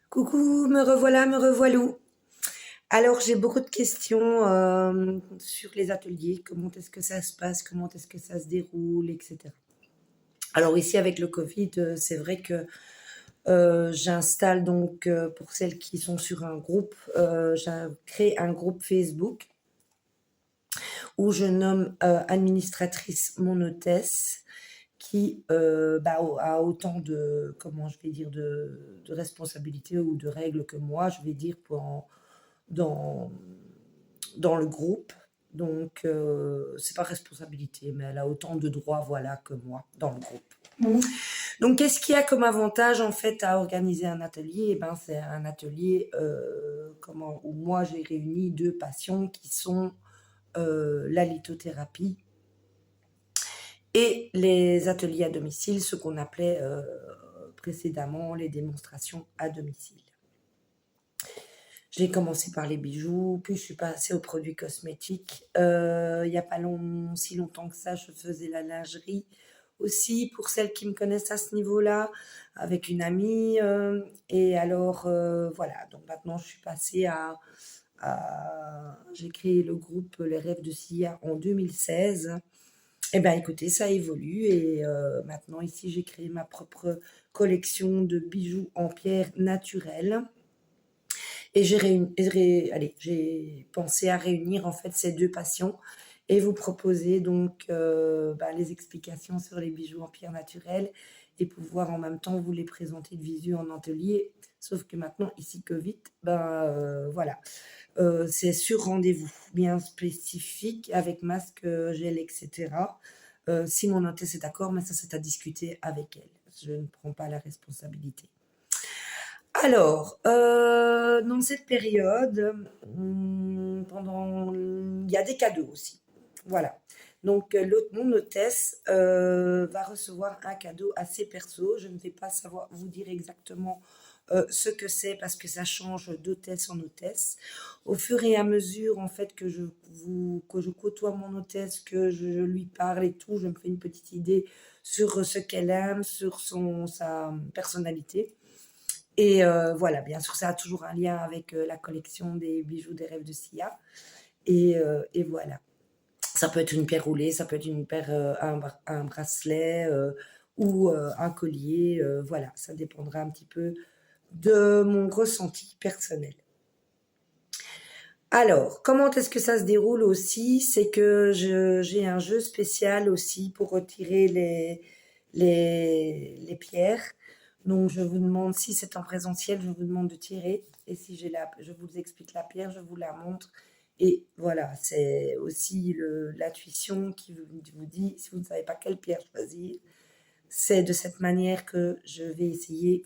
Coucou, me revoilà, me revoilou. Alors, j'ai beaucoup de questions sur les ateliers, comment est-ce que ça se passe, comment est-ce que ça se déroule, etc. Alors ici, avec le Covid, c'est vrai que j'installe donc, pour celles qui sont sur un groupe, j'ai créé un groupe Facebook où je nomme administratrice mon hôtesse qui a autant de, comment je vais dire, de responsabilités ou de règles que moi, je vais dire, dans, dans le groupe. Donc, c'est pas responsabilité, mais elle a autant de droits, voilà, que moi dans le groupe. Donc, qu'est-ce qu'il y a comme avantage en fait à organiser un atelier? Eh ben, c'est un atelier où moi j'ai réuni deux passions qui sont la lithothérapie et les ateliers à domicile, ce qu'on appelait précédemment les démonstrations à domicile. J'ai commencé par les bijoux, puis je suis passée aux produits cosmétiques. Il n'y a pas si longtemps que ça, je faisais la lingerie aussi, pour celles qui me connaissent à ce niveau-là, avec une amie. Et alors, voilà, donc maintenant, je suis passée j'ai créé le groupe Les Rêves de Sia en 2016. Eh bien, écoutez, ça évolue et maintenant, ici, j'ai créé ma propre collection de bijoux en pierre naturelle. Et j'ai pensé à réunir en fait ces deux passions et vous proposer donc les explications sur les bijoux en pierre naturelle et pouvoir en même temps vous les présenter de visu en atelier. Sauf que maintenant, ici Covid, voilà, c'est sur rendez-vous bien spécifique avec masque, gel, etc. Si mon hôtesse est d'accord, mais ça c'est à discuter avec elle. Je ne prends pas la responsabilité. Alors, dans cette période, il y a des cadeaux aussi. Voilà. Donc, mon hôtesse va recevoir un cadeau assez perso. Je ne vais pas savoir vous dire exactement ce que c'est parce que ça change d'hôtesse en hôtesse. Au fur et à mesure, en fait, que je côtoie mon hôtesse, que je lui parle et tout, je me fais une petite idée sur ce qu'elle aime, sur sa personnalité. Et voilà, bien sûr, ça a toujours un lien avec la collection des bijoux des rêves de Sia. Et voilà. Ça peut être une pierre roulée, ça peut être une paire, un bracelet ou un collier. Voilà, ça dépendra un petit peu de mon ressenti personnel. Alors, comment est-ce que ça se déroule aussi? C'est que j'ai un jeu spécial aussi pour retirer les pierres. Donc, je vous demande, si c'est en présentiel, je vous demande de tirer. Et si je vous explique la pierre, je vous la montre. Et voilà, c'est aussi l'intuition qui vous dit, si vous ne savez pas quelle pierre choisir, c'est de cette manière que je vais essayer,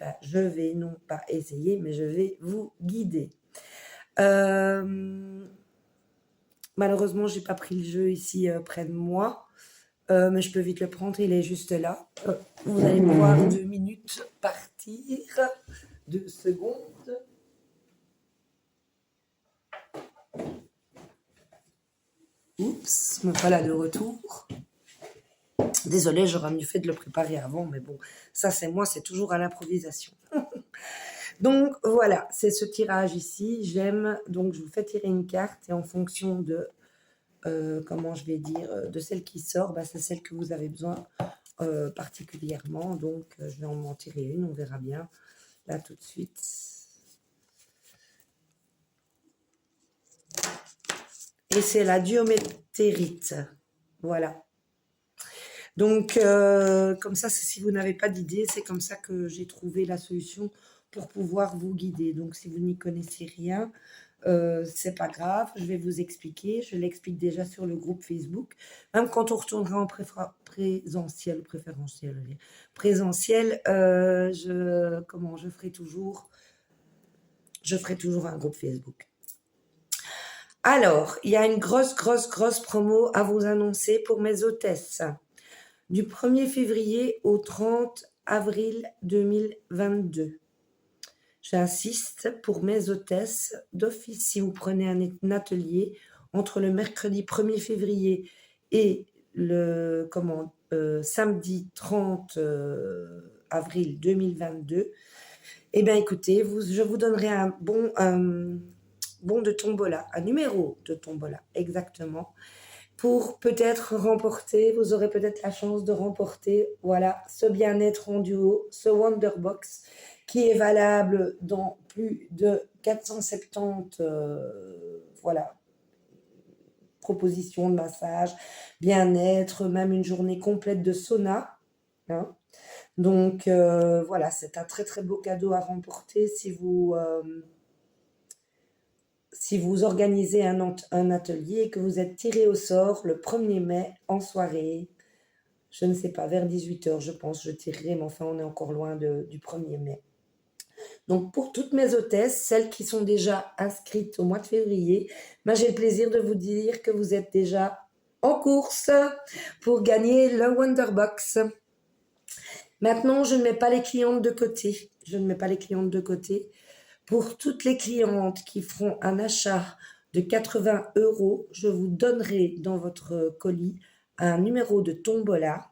non pas essayer, mais je vais vous guider. Malheureusement, j'ai pas pris le jeu ici près de moi, mais je peux vite le prendre, il est juste là. Vous allez me voir 2 minutes partir, 2 secondes. Oups, me voilà de retour. Désolée, j'aurais mieux fait de le préparer avant, mais bon, ça c'est moi, c'est toujours à l'improvisation. Donc voilà, c'est ce tirage ici. Donc je vous fais tirer une carte et en fonction de comment je vais dire, de celle qui sort, c'est celle que vous avez besoin particulièrement. Donc, je vais en tirer une, on verra bien là tout de suite. Et c'est la diamétérite. Voilà. Donc, comme ça, si vous n'avez pas d'idée, c'est comme ça que j'ai trouvé la solution pour pouvoir vous guider. Donc, si vous n'y connaissez rien, c'est pas grave, je vais vous expliquer. Je l'explique déjà sur le groupe Facebook. Même quand on retournera en présentiel, je ferai toujours un groupe Facebook. Alors, il y a une grosse promo à vous annoncer pour mes hôtesses. Du 1er février au 30 avril 2022. J'insiste, pour mes hôtesses, d'office, si vous prenez un atelier entre le mercredi 1er février et le samedi 30 avril 2022, Eh bien, écoutez, je vous donnerai un bon de tombola, un numéro de tombola, exactement, pour peut-être remporter, vous aurez peut-être la chance de remporter, voilà, ce bien-être en duo, ce Wonderbox, qui est valable dans plus de 470, voilà, propositions de massage, bien-être, même une journée complète de sauna, hein. Donc voilà, c'est un très très beau cadeau à remporter si vous organisez un atelier et que vous êtes tiré au sort le 1er mai en soirée. Je ne sais pas, vers 18h, je pense, je tirerai, mais enfin, on est encore loin du 1er mai. Donc, pour toutes mes hôtesses, celles qui sont déjà inscrites au mois de février, moi, j'ai le plaisir de vous dire que vous êtes déjà en course pour gagner le Wonderbox. Maintenant, je ne mets pas les clientes de côté. Je ne mets pas les clientes de côté. Pour toutes les clientes qui feront un achat de 80 €, je vous donnerai dans votre colis un numéro de tombola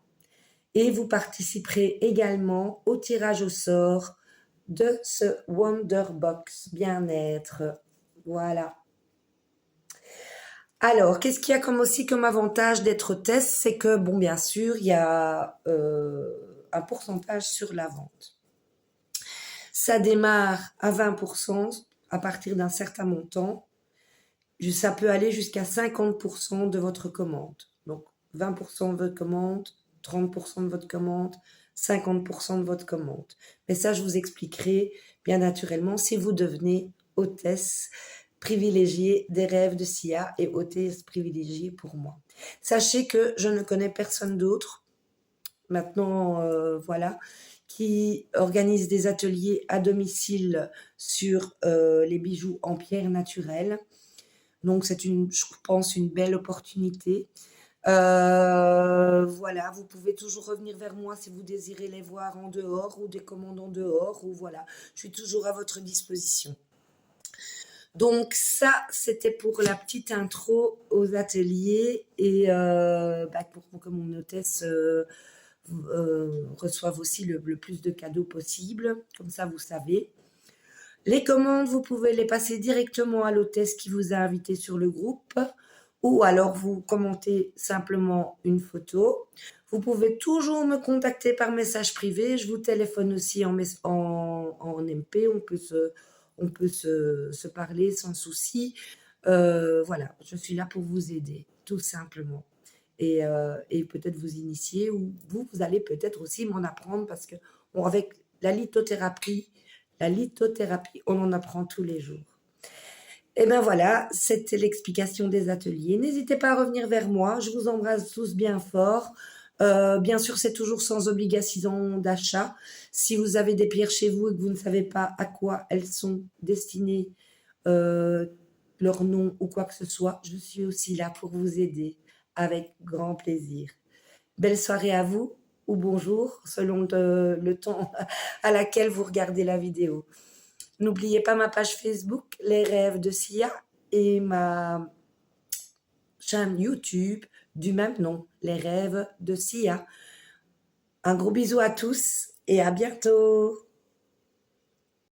et vous participerez également au tirage au sort de ce Wonderbox bien-être. Voilà. Alors, qu'est-ce qu'il y a aussi comme avantage d'être hôtesse? C'est que, bon, bien sûr, il y a un pourcentage sur la vente. Ça démarre à 20% à partir d'un certain montant. Ça peut aller jusqu'à 50% de votre commande. Donc, 20% de votre commande, 30% de votre commande, 50% de votre commande. Mais ça, je vous expliquerai bien naturellement si vous devenez hôtesse privilégiée des rêves de Sia et hôtesse privilégiée pour moi. Sachez que je ne connais personne d'autre, maintenant, voilà, qui organise des ateliers à domicile sur les bijoux en pierre naturelle. Donc, c'est je pense, une belle opportunité. Voilà, vous pouvez toujours revenir vers moi si vous désirez les voir en dehors ou des commandes en dehors, ou voilà, je suis toujours à votre disposition. Donc ça, c'était pour la petite intro aux ateliers et pour que mon hôtesse reçoive aussi le plus de cadeaux possible, comme ça vous savez. Les commandes, vous pouvez les passer directement à l'hôtesse qui vous a invité sur le groupe ou alors vous commentez simplement une photo. Vous pouvez toujours me contacter par message privé. Je vous téléphone aussi en MP. On peut se parler sans souci. Voilà, je suis là pour vous aider, tout simplement. Et peut-être vous initier ou vous allez peut-être aussi m'en apprendre parce que avec la lithothérapie, on en apprend tous les jours. Et bien voilà, c'était l'explication des ateliers. N'hésitez pas à revenir vers moi. Je vous embrasse tous bien fort. Bien sûr, c'est toujours sans obligation d'achat. Si vous avez des pierres chez vous et que vous ne savez pas à quoi elles sont destinées, leur nom ou quoi que ce soit, je suis aussi là pour vous aider avec grand plaisir. Belle soirée à vous ou bonjour, selon le temps à laquelle vous regardez la vidéo. N'oubliez pas ma page Facebook, Les Rêves de Sia, et ma chaîne YouTube du même nom, Les Rêves de Sia. Un gros bisou à tous et à bientôt.